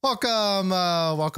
Welcome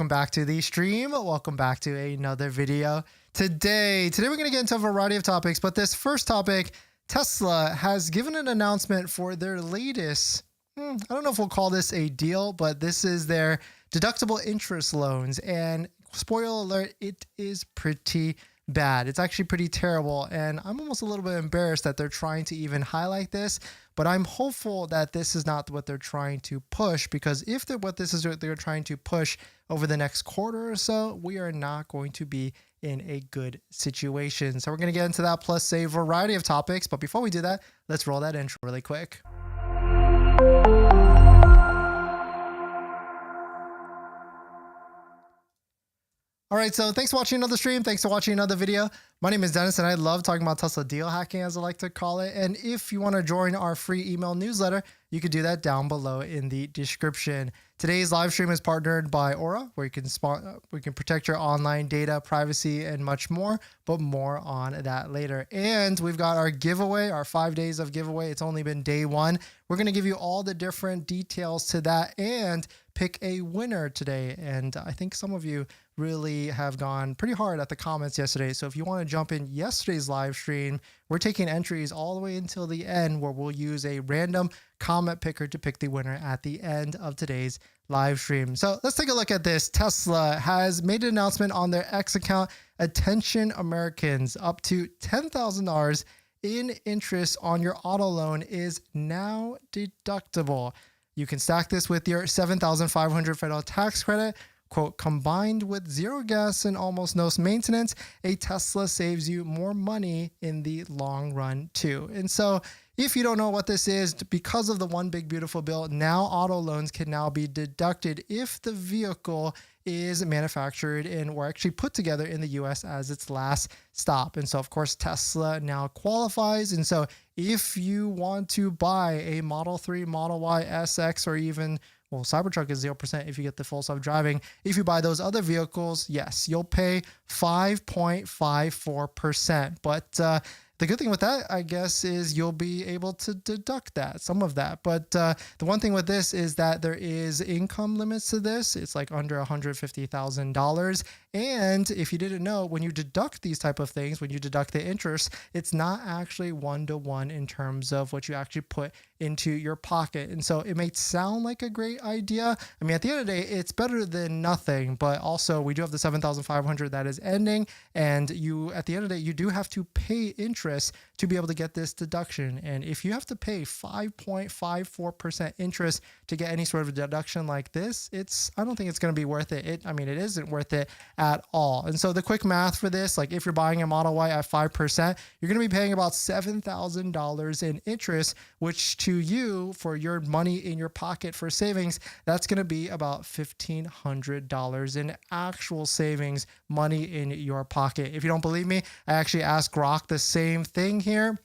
back to the stream. Welcome back to another video. Today we're going to get into a variety of topics, but this first topic, Tesla has given an announcement for their latest, I don't know if we'll call this a deal, but this is their deductible interest loans. And spoiler alert, it is pretty bad. It's actually pretty terrible. And I'm almost a little bit embarrassed that they're trying to even highlight this, but I'm hopeful that this is not what they're trying to push, because if what they're trying to push over the next quarter or so, we are not going to be in a good situation. So we're going to get into that plus a variety of topics. But before we do that, let's roll that intro really quick. All right, so thanks for watching another stream. Thanks for watching another video. My name is Dennis, and I love talking about Tesla deal hacking, as I like to call it. And if you want to join our free email newsletter, you could do that down below in the description. Today's live stream is partnered by Aura, where you can protect your online data, privacy, and much more, but more on that later. And we've got our giveaway, our 5 days of giveaway. It's only been day one. We're going to give you all the different details to that and pick a winner today. And I think some of you really have gone pretty hard at the comments yesterday. So if you want to jump in yesterday's live stream, we're taking entries all the way until the end, where we'll use a random comment picker to pick the winner at the end of today's live stream. So let's take a look at this. Tesla has made an announcement on their X account. Attention Americans, up to $10,000 in interest on your auto loan is now deductible. You can stack this with your $7,500 federal tax credit. Quote, combined with zero gas and almost no maintenance, a Tesla saves you more money in the long run too. And so if you don't know what this is, because of the One Big Beautiful Bill, now auto loans can now be deducted if the vehicle is manufactured in or actually put together in the US as its last stop. And so of course, Tesla now qualifies. And so if you want to buy a Model 3, Model Y, SX, or even Cybertruck is 0% if you get the full self-driving. If you buy those other vehicles, yes, you'll pay 5.54%. But the good thing with that, I guess, is you'll be able to deduct some of that. But the one thing with this is that there is income limits to this. It's like under $150,000. And if you didn't know, when you deduct these type of things, when you deduct the interest, it's not actually one-to-one in terms of what you actually put into your pocket. And so it may sound like a great idea. I mean, at the end of the day, it's better than nothing, but also we do have the $7,500 that is ending. And at the end of the day, you do have to pay interest to be able to get this deduction. And if you have to pay 5.54% interest to get any sort of deduction like this, I don't think it's going to be worth it. It isn't worth it at all. And so the quick math for this, like if you're buying a Model Y at 5%, you're going to be paying about $7,000 in interest, which to you, for your money in your pocket for savings, that's going to be about $1,500 in actual savings, money in your pocket. If you don't believe me, I actually asked Grok the same thing here.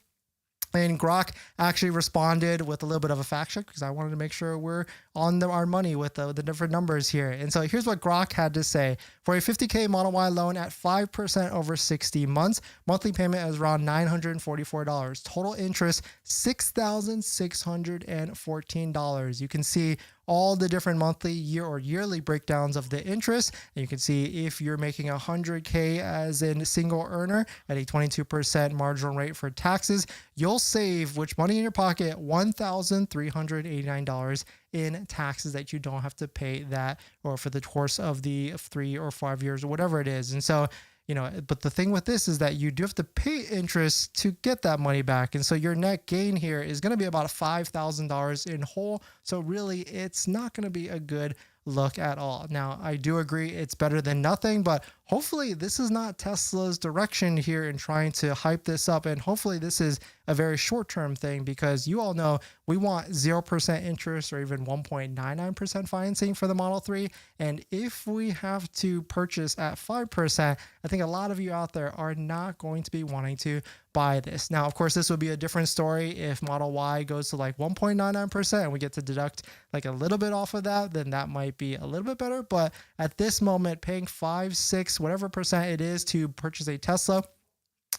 And Grok actually responded with a little bit of a fact check, because I wanted to make sure we're on our money with the different numbers here. And so here's what Grok had to say. For a $50K Model Y loan at 5% over 60 months, monthly payment is around $944. Total interest, $6,614. You can see all the different monthly, yearly breakdowns of the interest. And you can see if you're making 100K as in single earner at a 22% marginal rate for taxes, you'll save, which money in your pocket, $1,389 in taxes that you don't have to pay that, or for the course of the 3 or 5 years or whatever it is. And so, but the thing with this is that you do have to pay interest to get that money back. And so your net gain here is going to be about $5,000 in whole. So really, it's not going to be a good look at all. Now, I do agree it's better than nothing, but hopefully this is not Tesla's direction here in trying to hype this up. And hopefully this is a very short-term thing, because you all know we want 0% interest or even 1.99% financing for the Model 3. And if we have to purchase at 5%, I think a lot of you out there are not going to be wanting to buy this. Now, of course, this would be a different story if Model Y goes to like 1.99% and we get to deduct like a little bit off of that, then that might be a little bit better. But at this moment, paying 5, 6, whatever percent it is to purchase a Tesla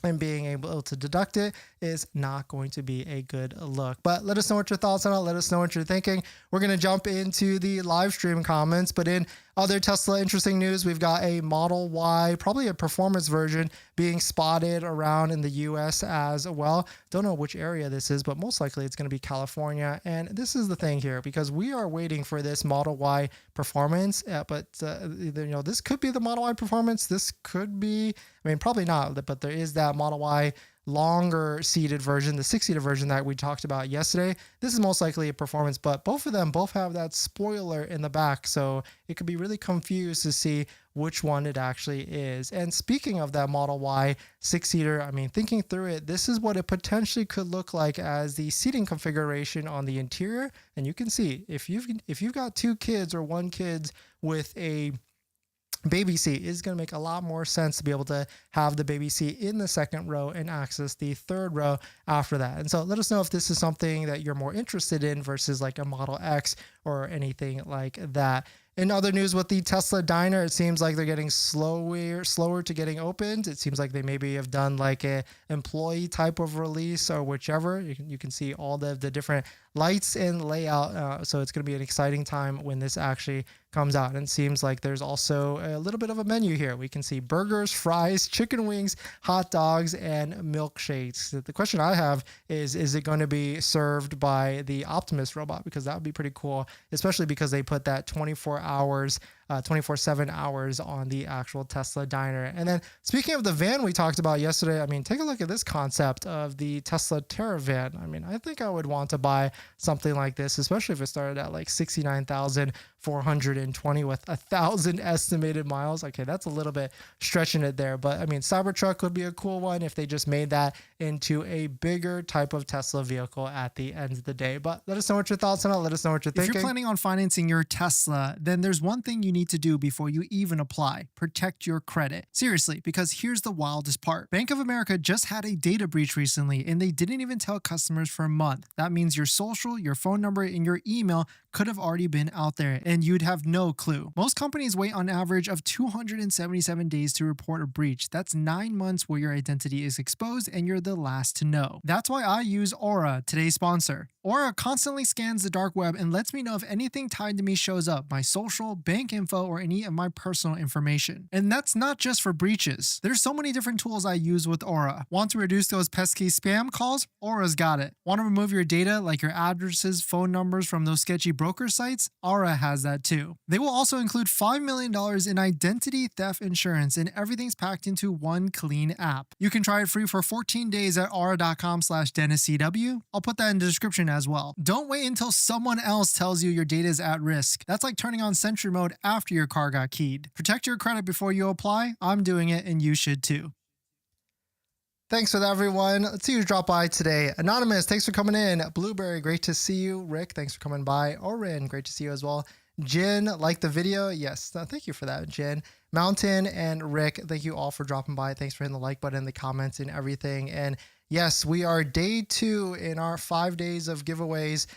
and being able to deduct it is not going to be a good look. But let us know what your thoughts on it. Let us know what you're thinking. We're going to jump into the live stream comments, but in other Tesla interesting news, we've got a Model Y, probably a performance version, being spotted around in the US as well. Don't know which area this is, but most likely it's going to be California. And this is the thing here, because we are waiting for this Model Y performance, this could be the Model Y performance. This could be, probably not, but there is that Model Y longer seated version, the 6-seater version that we talked about yesterday. This is most likely a performance, but both of them both have that spoiler in the back, so it could be really confused to see which one it actually is. And speaking of that Model Y 6-seater, thinking through it, this is what it potentially could look like as the seating configuration on the interior. And you can see if you've got 2 kids or 1 kid with a baby seat, is going to make a lot more sense to be able to have the baby seat in the 2nd row and access the 3rd row after that. And so let us know if this is something that you're more interested in versus like a Model X or anything like that. In other news with the Tesla diner, it seems like they're getting slower to getting opened. It seems like they maybe have done like a employee type of release or whichever. You can see all the different lights and layout. So it's going to be an exciting time when this actually comes out. And it seems like there's also a little bit of a menu here. We can see burgers, fries, chicken wings, hot dogs, and milkshakes. The question I have is it going to be served by the Optimus robot? Because that would be pretty cool, especially because they put that 24/7 hours on the actual Tesla diner. And then speaking of the van we talked about yesterday, take a look at this concept of the Tesla Terra van. I think I would want to buy something like this, especially if it started at like 69,420 with 1,000 estimated miles. Okay, that's a little bit stretching it there, but Cybertruck would be a cool one if they just made that into a bigger type of Tesla vehicle at the end of the day. But let us know what your thoughts on it. Let us know what you're thinking. If you're planning on financing your Tesla, then there's one thing you need to do before you even apply: protect your credit. Seriously, because here's the wildest part. Bank of America just had a data breach recently, and they didn't even tell customers for a month. That means your social, your phone number, and your email could have already been out there, and you'd have no clue. Most companies wait on average of 277 days to report a breach. That's 9 months where your identity is exposed and you're the last to know. That's why I use Aura, today's sponsor. Aura constantly scans the dark web and lets me know if anything tied to me shows up: my social, bank info, or any of my personal information. And that's not just for breaches. There's so many different tools I use with Aura. Want to reduce those pesky spam calls? Aura's got it. Want to remove your data like your addresses, phone numbers from those sketchy broker sites? Aura has that too. They will also include $5 million in identity theft insurance, and everything's packed into one clean app. You can try it free for 14 days at aura.com/DennisCW. I'll put that in the description as well. Don't wait until someone else tells you your data is at risk. That's like turning on Sentry mode after your car got keyed. Protect your credit before you apply. I'm doing it, and you should too. Thanks for that, everyone. Let's see who's dropped by today. Anonymous, thanks for coming in. Blueberry, great to see you. Rick, thanks for coming by. Orin, great to see you as well. Jen, like the video? Yes, thank you for that, Jen. Mountain and Rick, thank you all for dropping by. Thanks for hitting the like button, the comments, and everything. And yes, we are day 2 in our 5 days of giveaways,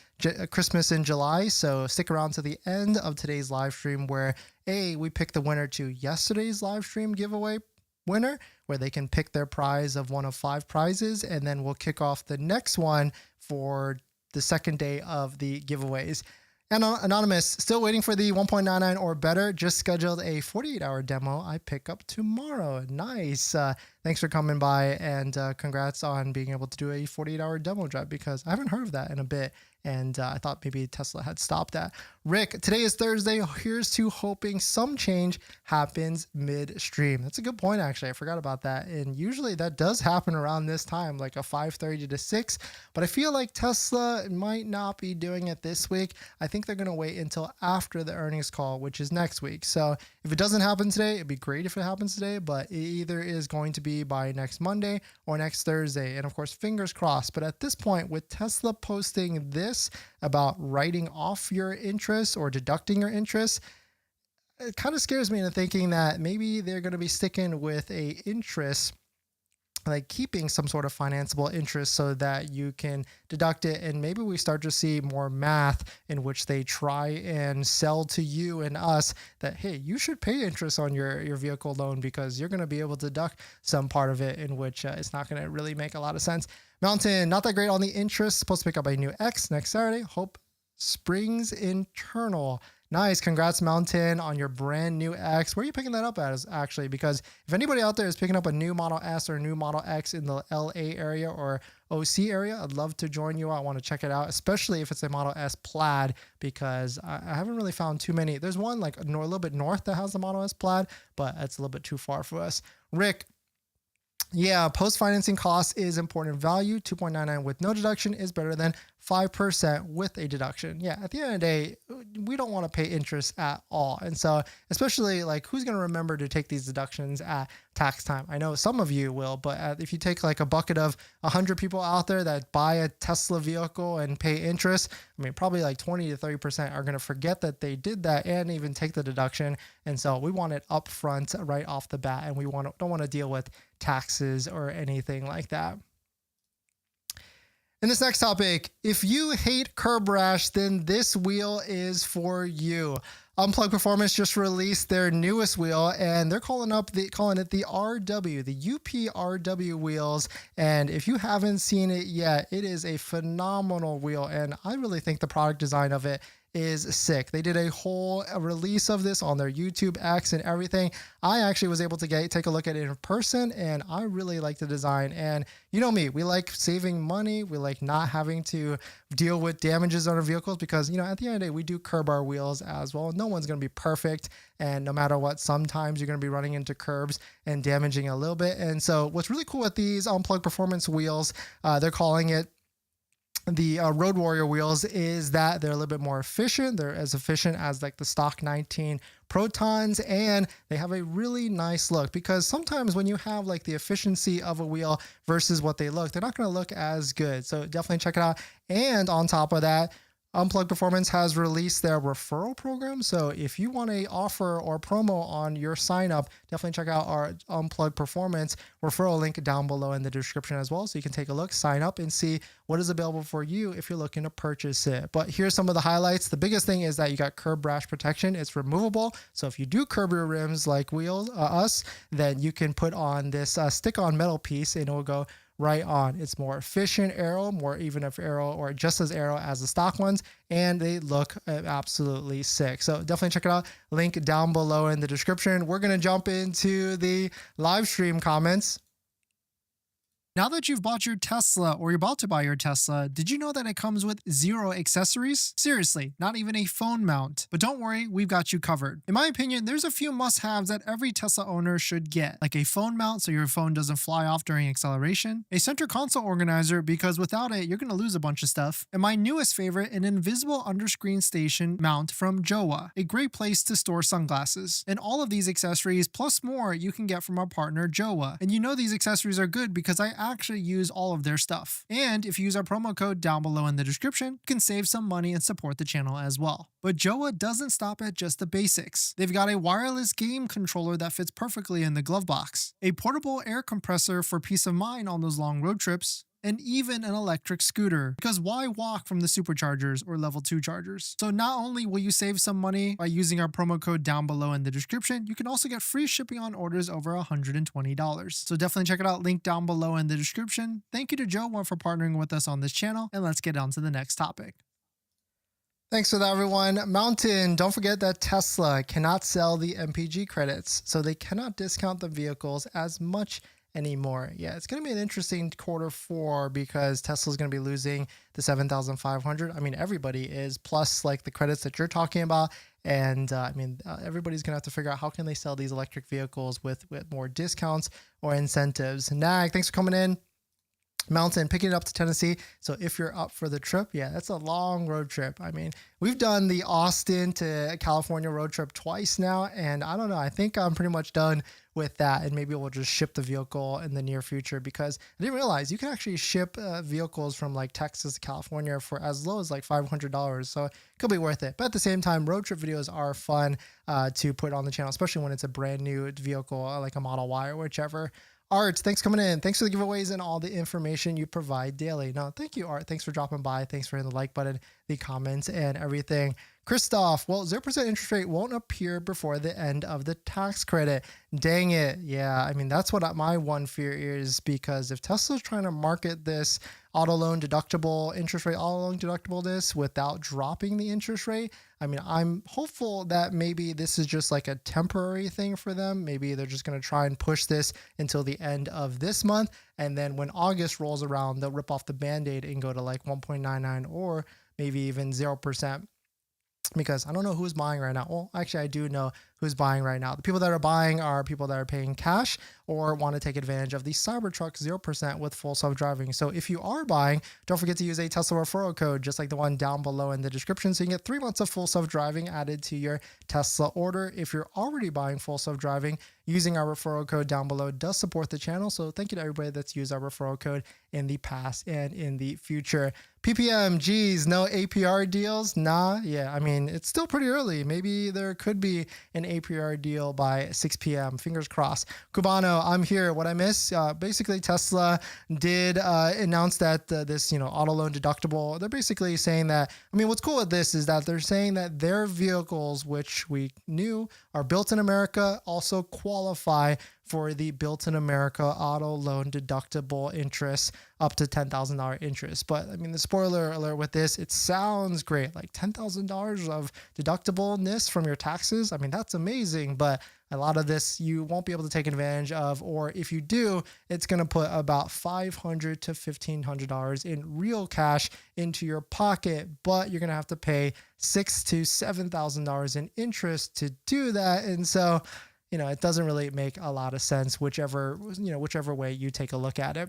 Christmas in July. So stick around to the end of today's live stream where we picked the winner to yesterday's live stream giveaway winner, where they can pick their prize of one of 5 prizes, and then we'll kick off the next one for the second day of the giveaways. And Anonymous, still waiting for the 1.99 or better. Just scheduled a 48-hour demo. I pick up tomorrow. Nice. Thanks for coming by, and congrats on being able to do a 48-hour demo drive, because I haven't heard of that in a bit. And I thought maybe Tesla had stopped that. Rick, today is Thursday. Here's to hoping some change happens midstream. That's a good point, actually. I forgot about that. And usually that does happen around this time, like a 5:30 to 6. But I feel like Tesla might not be doing it this week. I think they're going to wait until after the earnings call, which is next week. So if it doesn't happen today, it'd be great if it happens today. But it either is going to be by next Monday or next Thursday. And of course, fingers crossed. But at this point, with Tesla posting this about writing off your interest or deducting your interest, it kind of scares me into thinking that maybe they're going to be sticking with a interest, like keeping some sort of financeable interest so that you can deduct it. And maybe we start to see more math in which they try and sell to you and us that, hey, you should pay interest on your vehicle loan because you're going to be able to deduct some part of it, in which it's not going to really make a lot of sense. Mountain, not that great on the interest. Supposed to pick up a new X next Saturday. Hope springs internal. Nice. Congrats, Mountain, on your brand new X. Where are you picking that up at, actually? Because if anybody out there is picking up a new Model S or a new Model X in the LA area or OC area, I'd love to join you. I want to check it out, especially if it's a Model S Plaid, because I haven't really found too many. There's one like a little bit north that has the Model S Plaid, but it's a little bit too far for us. Rick, yeah, post-financing cost is important value. 2.99 with no deduction is better than 5% with a deduction. Yeah, at the end of the day, we don't want to pay interest at all. And so, especially like, who's going to remember to take these deductions at tax time? I know some of you will, but if you take like a bucket of 100 people out there that buy a Tesla vehicle and pay interest, I mean, probably like 20 to 30% are going to forget that they did that and even take the deduction. And so we want it upfront right off the bat, and we don't want to deal with taxes or anything like that. In this next topic, if you hate curb rash, then this wheel is for you. Unplugged Performance just released their newest wheel, and they're calling it the RW, the UPRW wheels. And if you haven't seen it yet, it is a phenomenal wheel, and I really think the product design of it is sick. They did a whole release of this on their YouTube X and everything. I actually was able to take a look at it in person, and I really like the design. And you know me, we like saving money. We like not having to deal with damages on our vehicles because, you know, at the end of the day, we do curb our wheels as well. No one's going to be perfect. And no matter what, sometimes you're going to be running into curbs and damaging a little bit. And so what's really cool with these Unplugged Performance wheels, they're calling it the Road Warrior wheels, is that they're a little bit more efficient. They're as efficient as like the stock 19 Protons, and they have a really nice look, because sometimes when you have like the efficiency of a wheel versus what they look, they're not going to look as good. So definitely check it out. And on top of that, Unplugged Performance has released their referral program. So if you want a offer or promo on your sign up, definitely check out our Unplugged Performance referral link down below in the description as well. So you can take a look, sign up, and see what is available for you if you're looking to purchase it. But here's some of the highlights. The biggest thing is that you got curb rash protection. It's removable. So if you do curb your rims like us, then you can put on this stick-on metal piece and it will go right on. It's more efficient aero, more even of aero, or just as aero as the stock ones, and they look absolutely sick. So definitely check it out. Link down below in the description. We're going to jump into the live stream comments. Now that you've bought your Tesla or you're about to buy your Tesla, did you know that it comes with 0 accessories? Seriously, not even a phone mount. But don't worry, we've got you covered. In my opinion, there's a few must-haves that every Tesla owner should get, like a phone mount so your phone doesn't fly off during acceleration, a center console organizer because without it, you're going to lose a bunch of stuff, and my newest favorite, an invisible underscreen station mount from Jowa, a great place to store sunglasses. And all of these accessories plus more you can get from our partner Jowa. And you know these accessories are good because I actually use all of their stuff. And if you use our promo code down below in the description, you can save some money and support the channel as well. But Jowa doesn't stop at just the basics. They've got a wireless game controller that fits perfectly in the glove box, a portable air compressor for peace of mind on those long road trips, and even an electric scooter, because why walk from the superchargers or level 2 chargers? So not only will you save some money by using our promo code down below in the description, you can also get free shipping on orders over $120. So definitely check it out, link down below in the description. Thank you to Jowa for partnering with us on this channel, and let's get on to the next topic. Thanks for that, everyone. Mountain, don't forget that Tesla cannot sell the MPG credits, so they cannot discount the vehicles as much anymore. Yeah, it's going to be an interesting Q4 because Tesla's going to be losing the 7,500. I mean, everybody is, plus like the credits that you're talking about. And everybody's going to have to figure out how can they sell these electric vehicles with more discounts or incentives. Nag, thanks for coming in. Mountain, picking it up to Tennessee. So if you're up for the trip, yeah, that's a long road trip. I mean, we've done the Austin to California road trip twice now, and I don't know, I think I'm pretty much done with that, and maybe we'll just ship the vehicle in the near future, because I didn't realize you can actually ship vehicles from like Texas to California for as low as like $500. So it could be worth it. But at the same time, road trip videos are fun to put on the channel, especially when it's a brand new vehicle like a Model Y or whichever. Art, thanks for coming in. Thanks for the giveaways and all the information you provide daily. No, thank you, Art. Thanks for dropping by. Thanks for hitting the like button, the comments, and everything. Christoph, well, 0% interest rate won't appear before the end of the tax credit. Dang it. Yeah, I mean, that's what my one fear is, because if Tesla's trying to market this auto loan deductible interest rate, auto loan deductible this without dropping the interest rate, I mean, I'm hopeful that maybe this is just like a temporary thing for them. Maybe they're just going to try and push this until the end of this month. And then when August rolls around, they'll rip off the Band-Aid and go to like 1.99 or maybe even 0%. Because I don't know who's buying right now. Well, actually, I do know who's buying right now. The people that are buying are people that are paying cash or want to take advantage of the Cybertruck 0% with full self-driving. So if you are buying, don't forget to use a Tesla referral code, just like the one down below in the description. So you can get 3 months of full self-driving added to your Tesla order. If you're already buying full self-driving, using our referral code down below does support the channel. So thank you to everybody that's used our referral code in the past and in the future. PPM, geez, no APR deals? Nah, yeah, I mean, it's still pretty early. Maybe there could be an APR deal by 6 p.m. Fingers crossed. Cubano, I'm here. What I miss? Basically, Tesla did announce that this, auto loan deductible, they're basically saying that, I mean, what's cool with this is that they're saying that their vehicles, which we knew are built in America, also qualify for the Built in America auto loan deductible interest up to $10,000 interest. But I mean, the spoiler alert with this, it sounds great. Like $10,000 of deductibleness from your taxes. I mean, that's amazing. But a lot of this you won't be able to take advantage of, or if you do, it's going to put about $500 to $1,500 in real cash into your pocket, but you're going to have to pay $6,000 to $7,000 in interest to do that. And so, it doesn't really make a lot of sense, whichever way you take a look at it.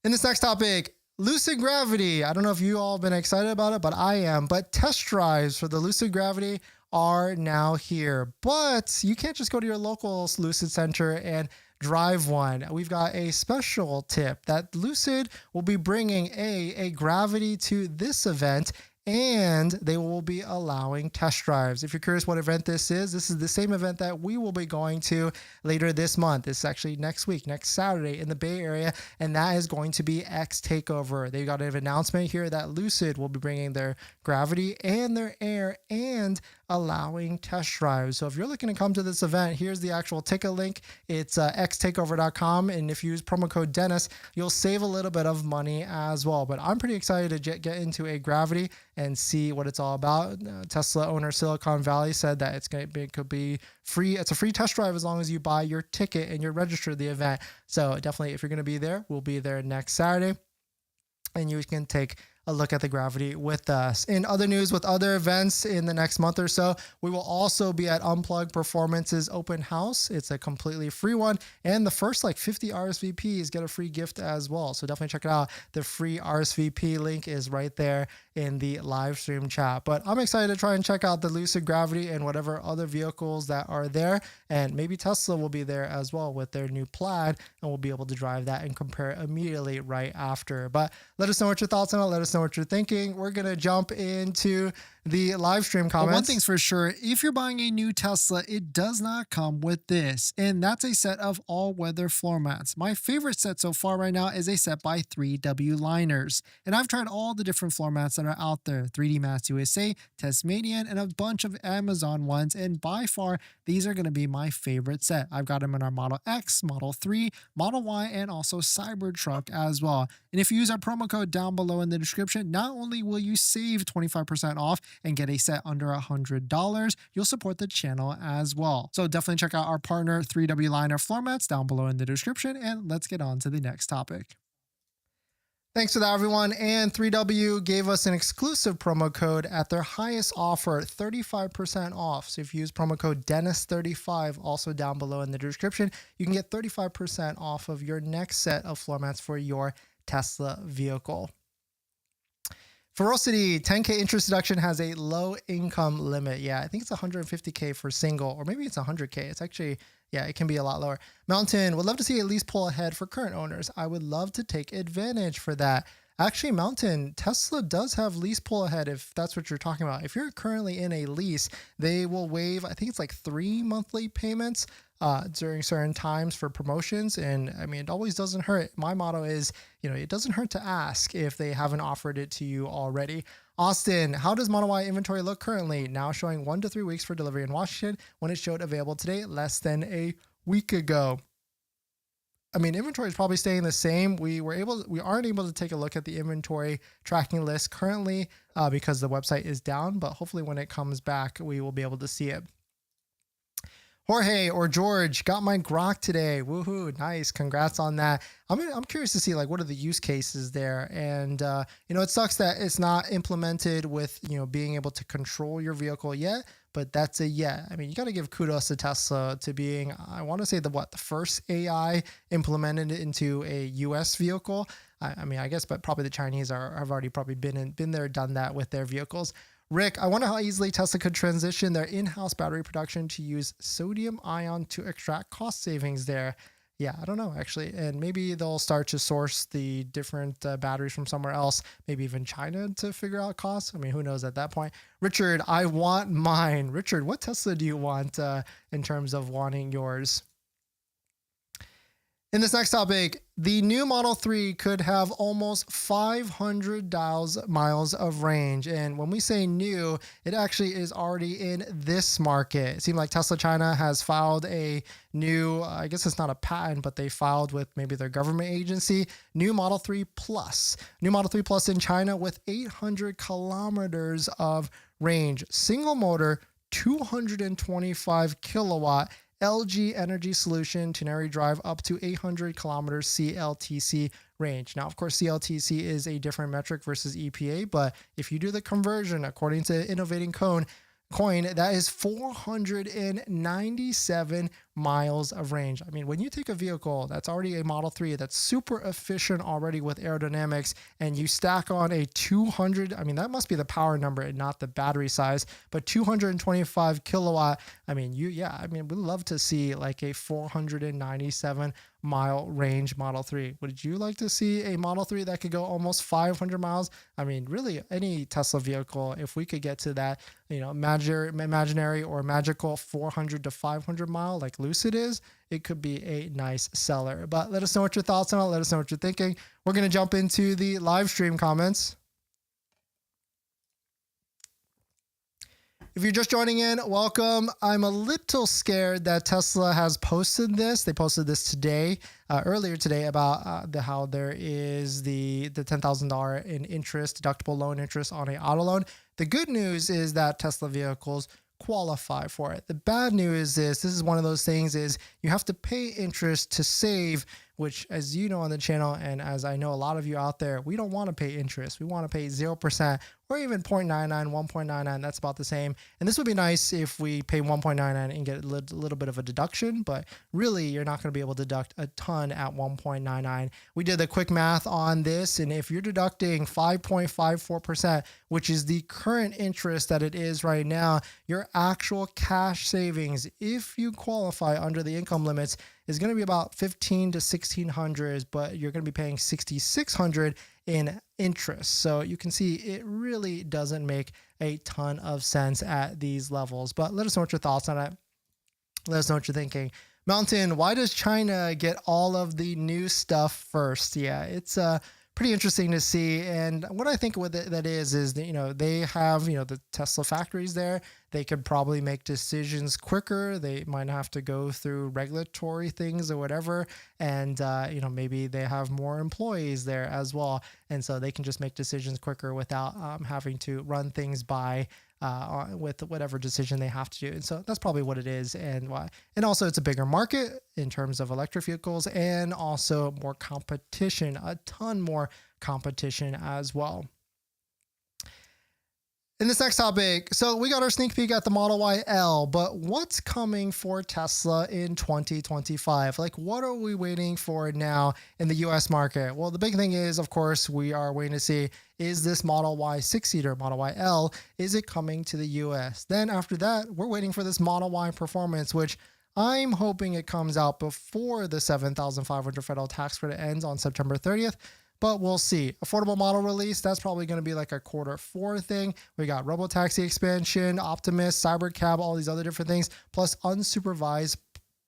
In this next topic, Lucid Gravity. I don't know if you all have been excited about it, but I am. But test drives for the Lucid Gravity are now here. But you can't just go to your local Lucid Center and drive one. We've got a special tip that Lucid will be bringing a Gravity to this event, and they will be allowing test drives. If you're curious what event this is the same event that we will be going to later this month. It's actually next week, next Saturday in the Bay Area, and that is going to be X Takeover. They've got an announcement here that Lucid will be bringing their Gravity and their Air and allowing test drives. So if you're looking to come to this event, here's the actual ticket link. It's xtakeover.com, and if you use promo code Dennis, you'll save a little bit of money as well. But I'm pretty excited to get into a Gravity and see what it's all about. Tesla owner Silicon Valley said that it could be free. It's a free test drive as long as you buy your ticket and you register the event. So definitely, if you're going to be there, we'll be there next Saturday, and you can take a look at the Gravity with us. In other news, with other events in the next month or so, we will also be at Unplugged Performance's open house. It's a completely free one, and the first 50 RSVPs get a free gift as well. So definitely check it out. The free RSVP link is right there in the live stream chat. But I'm excited to try and check out the Lucid Gravity and whatever other vehicles that are there, and maybe Tesla will be there as well with their new Plaid, and we'll be able to drive that and compare immediately right after. But let us know what your thoughts on it. Let us know what you're thinking. We're going to jump into the live stream comments. Well, one thing's for sure, if you're buying a new Tesla, it does not come with this, and that's a set of all-weather floor mats. My favorite set so far right now is a set by 3W Liners, and I've tried all the different floor mats that are out there, 3D Mats USA, Tasmanian, and a bunch of Amazon ones, and by far, these are going to be my favorite set. I've got them in our Model X, Model 3, Model Y, and also Cybertruck as well. And if you use our promo code down below in the description, not only will you save 25% off and get a set under $100, you'll support the channel as well. So definitely check out our partner 3W Liner floor mats down below in the description, and let's get on to the next topic. Thanks for that, everyone. And 3W gave us an exclusive promo code at their highest offer, 35% off. So if you use promo code Dennis35, also down below in the description, you can get 35% off of your next set of floor mats for your Tesla vehicle. Ferocity, 10K interest deduction has a low income limit. Yeah, I think it's 150K for single, or maybe it's 100K. It's actually, yeah, it can be a lot lower. Mountain, would love to see a lease pull ahead for current owners. I would love to take advantage for that. Actually, Mountain, Tesla does have lease pull ahead if that's what you're talking about. If you're currently in a lease, they will waive, I think it's like 3 monthly payments during certain times for promotions. And I mean, it always doesn't hurt. My motto is, it doesn't hurt to ask if they haven't offered it to you already. Austin, how does Model Y inventory look currently? Now showing 1 to 3 weeks for delivery in Washington when it showed available today less than a week ago. I mean, inventory is probably staying the same. We aren't able to take a look at the inventory tracking list currently because the website is down, but hopefully when it comes back, we will be able to see it. Jorge or George, got my Grok today. Woohoo, nice. Congrats on that. I'm curious to see what are the use cases there. And, it sucks that it's not implemented with, being able to control your vehicle yet, but that's a yet. I mean, you got to give kudos to Tesla to being, I want to say the first AI implemented into a US vehicle. I mean, I guess, but probably the Chinese have already probably been there, done that with their vehicles. Rick, I wonder how easily Tesla could transition their in-house battery production to use sodium ion to extract cost savings there. Yeah, I don't know, actually. And maybe they'll start to source the different batteries from somewhere else, maybe even China, to figure out costs. I mean, who knows at that point? Richard, I want mine. Richard, what Tesla do you want in terms of wanting yours? In this next topic, the new Model 3 could have almost 500 miles of range. And when we say new, it actually is already in this market. It seemed like Tesla China has filed a new, I guess it's not a patent, but they filed with maybe their government agency, new Model 3 Plus. New Model 3 Plus in China with 800 kilometers of range. Single motor, 225 kilowatt. LG Energy Solution, Teneri Drive, up to 800 kilometers CLTC range. Now, of course, CLTC is a different metric versus EPA, but if you do the conversion according to Innovating Coin, that is 497 miles of range. I mean, when you take a vehicle that's already a Model 3 that's super efficient already with aerodynamics, and you stack on a 200, I mean, that must be the power number and not the battery size, but 225 kilowatt. I mean, we'd love to see like a 497 mile range Model 3. Would you like to see a Model 3 that could go almost 500 miles? I mean, really, any Tesla vehicle, if we could get to that, imaginary or magical 400 to 500 mile like Lucid is, it could be a nice seller. But let us know what your thoughts on it. Let us know what you're thinking. We're going to jump into the live stream comments. If you're just joining in, welcome. I'm a little scared that Tesla has posted this. They posted this today, earlier today, about how there is the $10,000 in interest, deductible loan interest on an auto loan. The good news is that Tesla vehicles qualify for it. The bad news is this is one of those things is you have to pay interest to save, which, as you know on the channel, and as I know a lot of you out there, we don't want to pay interest. We want to pay 0% or even 0.99, 1.99. That's about the same. And this would be nice if we pay 1.99 and get a little bit of a deduction, but really you're not going to be able to deduct a ton at 1.99. We did the quick math on this, and if you're deducting 5.54%, which is the current interest that it is right now, your actual cash savings, if you qualify under the income limits, is going to be about $1,500 to $1,600, but you're going to be paying $6,600 in interest. So you can see it really doesn't make a ton of sense at these levels. But let us know what your thoughts on it. Let us know what you're thinking. Mountain, why does China get all of the new stuff first? Yeah, it's pretty interesting to see. And what I think with it that is that, they have, the Tesla factories there. They could probably make decisions quicker. They might have to go through regulatory things or whatever. And, maybe they have more employees there as well. And so they can just make decisions quicker without having to run things by with whatever decision they have to do. And so that's probably what it is and why. And also it's a bigger market in terms of electric vehicles and also more competition, a ton more competition as well. In this next topic, so we got our sneak peek at the Model Y L, but what's coming for Tesla in 2025? Like, what are we waiting for now in the US market? Well, the big thing is, of course, we are waiting to see, is this Model Y 6-seater, Model Y L, is it coming to the US? Then after that, we're waiting for this Model Y Performance, which I'm hoping it comes out before the $7,500 federal tax credit ends on September 30th. but we'll see. Affordable model release, that's probably going to be like a Q4 thing. We got Robotaxi expansion, Optimus, Cybercab, all these other different things, plus unsupervised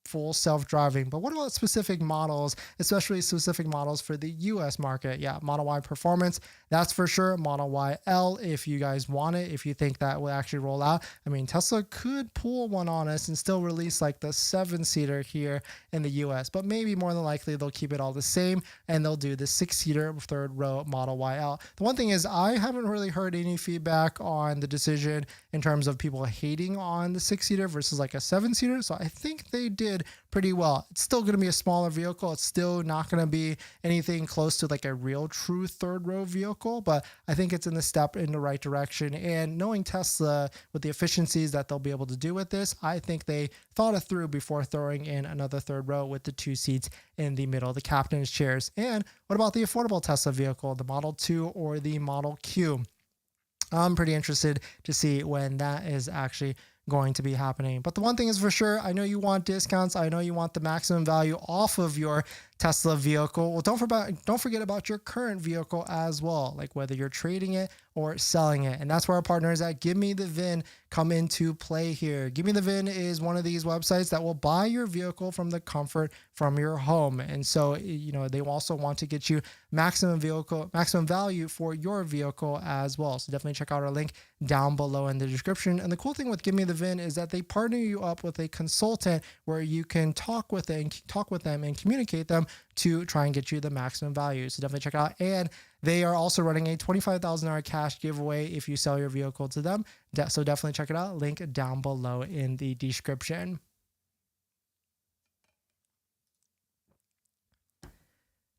full self-driving. But what about specific models, especially specific models for the US market? Yeah, Model Y Performance, that's for sure. Model Y L, if you guys want it, if you think that will actually roll out. I mean, Tesla could pull one on us and still release like the 7-seater here in the US, but maybe more than likely they'll keep it all the same and they'll do the 6-seater third row Model Y L. The one thing is, I haven't really heard any feedback on the decision in terms of people hating on the 6-seater versus like a 7-seater. So I think they did pretty well. It's still going to be a smaller vehicle. It's still not going to be anything close to like a real true third row vehicle, but I think it's in the step in the right direction. And knowing Tesla with the efficiencies that they'll be able to do with this, I think they thought it through before throwing in another third row with the 2 seats in the middle, the captain's chairs. And what about the affordable Tesla vehicle, the Model 2 or the Model Q? I'm pretty interested to see when that is actually going to be happening. But the one thing is for sure, I know you want discounts. I know you want the maximum value off of your Tesla vehicle. Well, don't forget about your current vehicle as well, like whether you're trading it or selling it. And that's where our partners at Give Me the VIN come into play here. Give Me the VIN is one of these websites that will buy your vehicle from the comfort from your home. And so, they also want to get you maximum value for your vehicle as well. So definitely check out our link down below in the description. And the cool thing with Give Me the VIN is that they partner you up with a consultant where you can talk with them and communicate them to try and get you the maximum value. So definitely check it out. And they are also running a $25,000 cash giveaway if you sell your vehicle to them. So definitely check it out. Link down below in the description.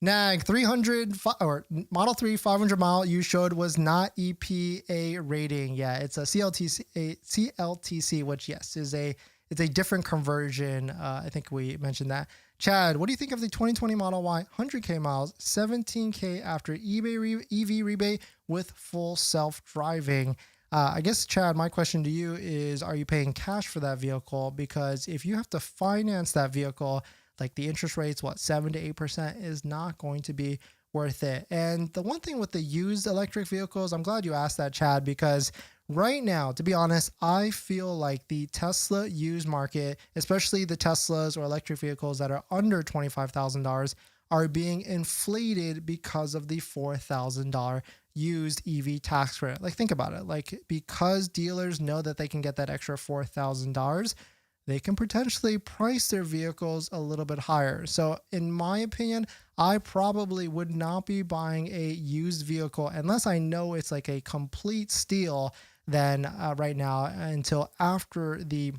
NAG 300 or Model 3 500 mile you showed was not EPA rating. Yeah, it's a CLTC, which yes it's a different conversion. I think we mentioned that. Chad, what do you think of the 2020 Model Y 100K miles, 17K after eBay EV rebate with full self-driving? I guess, Chad, my question to you is, are you paying cash for that vehicle? Because if you have to finance that vehicle, like the interest rates, 7 to 8% is not going to be worth it. And the one thing with the used electric vehicles, I'm glad you asked that, Chad, because right now, to be honest, I feel like the Tesla used market, especially the Teslas or electric vehicles that are under $25,000, are being inflated because of the $4,000 used EV tax credit. Like, think about it. Like, because dealers know that they can get that extra $4,000, they can potentially price their vehicles a little bit higher. So in my opinion, I probably would not be buying a used vehicle unless I know it's like a complete steal then right now until after the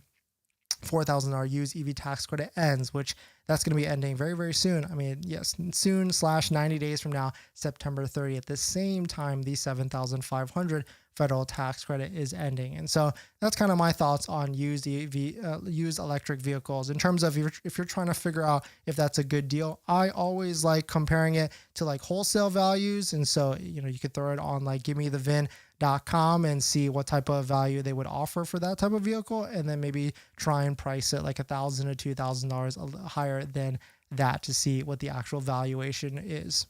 $4,000 used EV tax credit ends, which that's going to be ending very, very soon. I mean, yes, soon / 90 days from now, September 30th. At the same time, the $7,500 federal tax credit is ending. And so that's kind of my thoughts on used electric vehicles. In terms of if you're trying to figure out if that's a good deal, I always like comparing it to like wholesale values. And so, you could throw it on like givemethevin.com and see what type of value they would offer for that type of vehicle, and then maybe try and price it like $1,000 to $2,000 higher than that to see what the actual valuation is.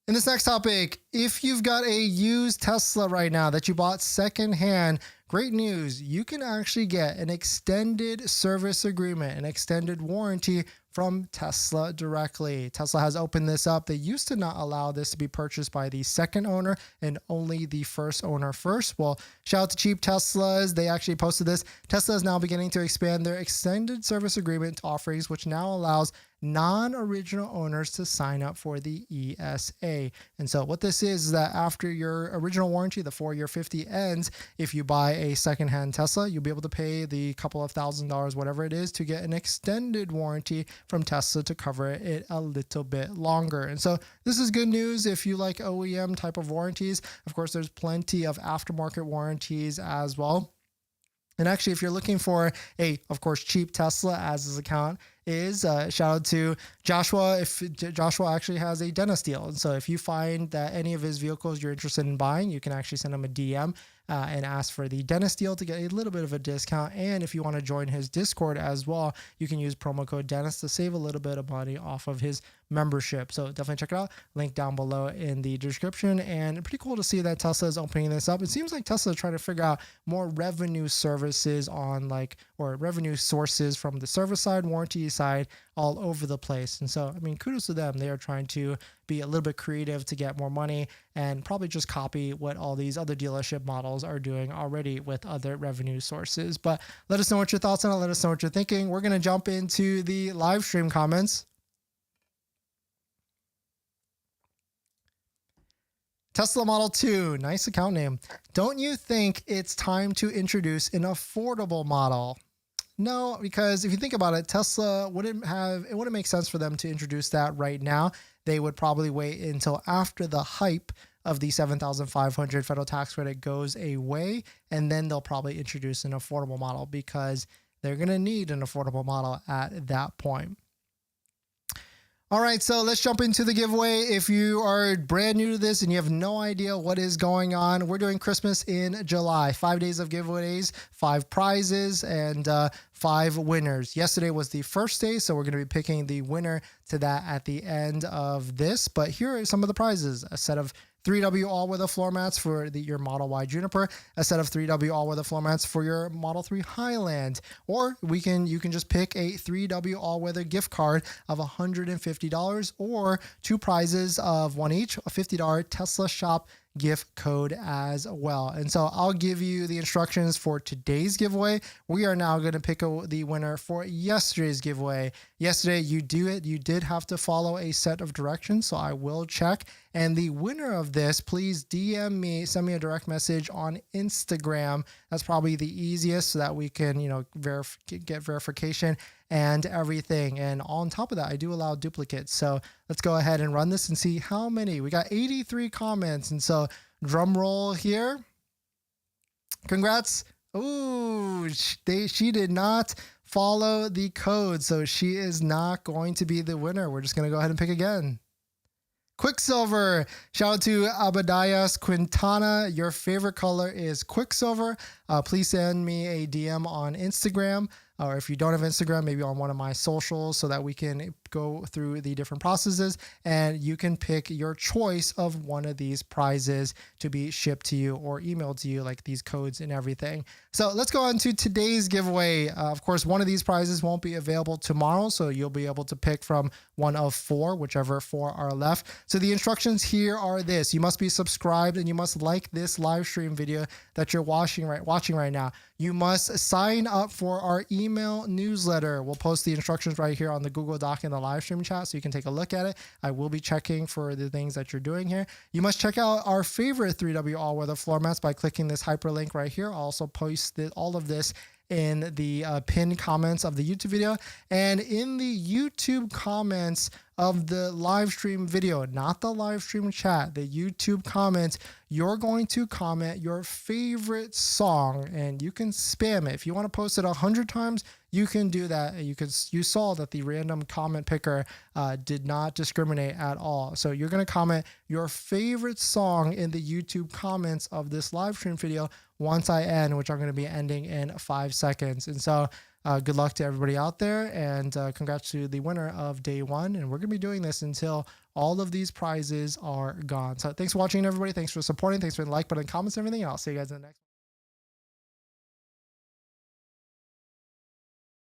In this next topic, if you've got a used Tesla right now that you bought secondhand, great news. You can actually get an extended service agreement, an extended warranty from Tesla directly. Tesla has opened this up. They used to not allow this to be purchased by the second owner and only the first owner first. Well, shout out to Cheap Teslas. They actually posted this. Tesla is now beginning to expand their extended service agreement offerings, which now allows non-original owners to sign up for the ESA. And so what this is that after your original warranty, the 4-year 50 ends, if you buy a secondhand Tesla, you'll be able to pay the couple of $1,000s, whatever it is, to get an extended warranty from Tesla to cover it a little bit longer. And so this is good news if you like OEM type of warranties. Of course, there's plenty of aftermarket warranties as well. And actually, if you're looking for of course, cheap Tesla, as his account is, shout out to Joshua. If Joshua actually has a dentist deal. And so if you find that any of his vehicles you're interested in buying, you can actually send him a DM and ask for the dentist deal to get a little bit of a discount. And if you want to join his Discord as well, you can use promo code dentist to save a little bit of money off of his membership. So definitely check it out. Link down below in the description. And pretty cool to see that Tesla is opening this up. It seems like Tesla is trying to figure out more revenue services on or revenue sources from the service side, warranty side, all over the place. And so, I mean, kudos to them. They are trying to be a little bit creative to get more money and probably just copy what all these other dealership models are doing already with other revenue sources. But let us know what your thoughts on it. Let us know what you're thinking. We're going to jump into the live stream comments. Tesla Model 2, nice account name. Don't you think it's time to introduce an affordable model? No, because if you think about it, Tesla it wouldn't make sense for them to introduce that right now. They would probably wait until after the hype of the $7,500 federal tax credit goes away, and then they'll probably introduce an affordable model because they're going to need an affordable model at that point. All right, so let's jump into the giveaway. If you are brand new to this and you have no idea what is going on, we're doing Christmas in July. 5 days of giveaways, 5 prizes, and 5 winners. Yesterday was the first day, so we're going to be picking the winner to that at the end of this. But here are some of the prizes. A set of 3W all-weather floor mats for your Model Y Juniper, a set of 3W all-weather floor mats for your Model 3 Highland, or you can just pick a 3W all-weather gift card of $150, or 2 prizes of one each, a $50 Tesla Shop gift code as well. And so I'll give you the instructions for today's giveaway. We are now going to pick the winner for yesterday's giveaway. Yesterday, you did have to follow a set of directions, so I will check. And the winner of this, please DM me, send me a direct message on Instagram. That's probably the easiest, so that we can, get verification and everything. And on top of that, I do allow duplicates. So let's go ahead and run this and see how many. We got 83 comments. And so drum roll here. Congrats. Ooh, she did not follow the code, so she is not going to be the winner. We're just going to go ahead and pick again. Quicksilver, shout out to Abadias Quintana. Your favorite color is Quicksilver. Please send me a DM on Instagram, or if you don't have Instagram, maybe on one of my socials, so that we can go through the different processes and you can pick your choice of one of these prizes to be shipped to you or emailed to you, like these codes and everything. So let's go on to today's giveaway. Of course, one of these prizes won't be available tomorrow, so you'll be able to pick from one of 4, whichever 4 are left. So the instructions here are this: you must be subscribed and you must like this live stream video that you're watching right now. You must sign up for our email newsletter. We'll post the instructions right here on the Google Doc in the live stream chat, so you can take a look at it. I will be checking for the things that you're doing here. You must check out our favorite 3W all-weather floor mats by clicking this hyperlink right here. I'll also post all of this in the pinned comments of the YouTube video, and in the YouTube comments of the live stream video, not the live stream chat, the YouTube comments, you're going to comment your favorite song, and you can spam it. If you want to post it 100 times, you can do that. You saw that the random comment picker did not discriminate at all. So you're going to comment your favorite song in the YouTube comments of this live stream video once I end, which I'm going to be ending in 5 seconds. And so good luck to everybody out there, and congrats to the winner of day 1. And we're going to be doing this until all of these prizes are gone. So thanks for watching, everybody. Thanks for supporting. Thanks for the like button, comments, and everything else. See you guys in the next one.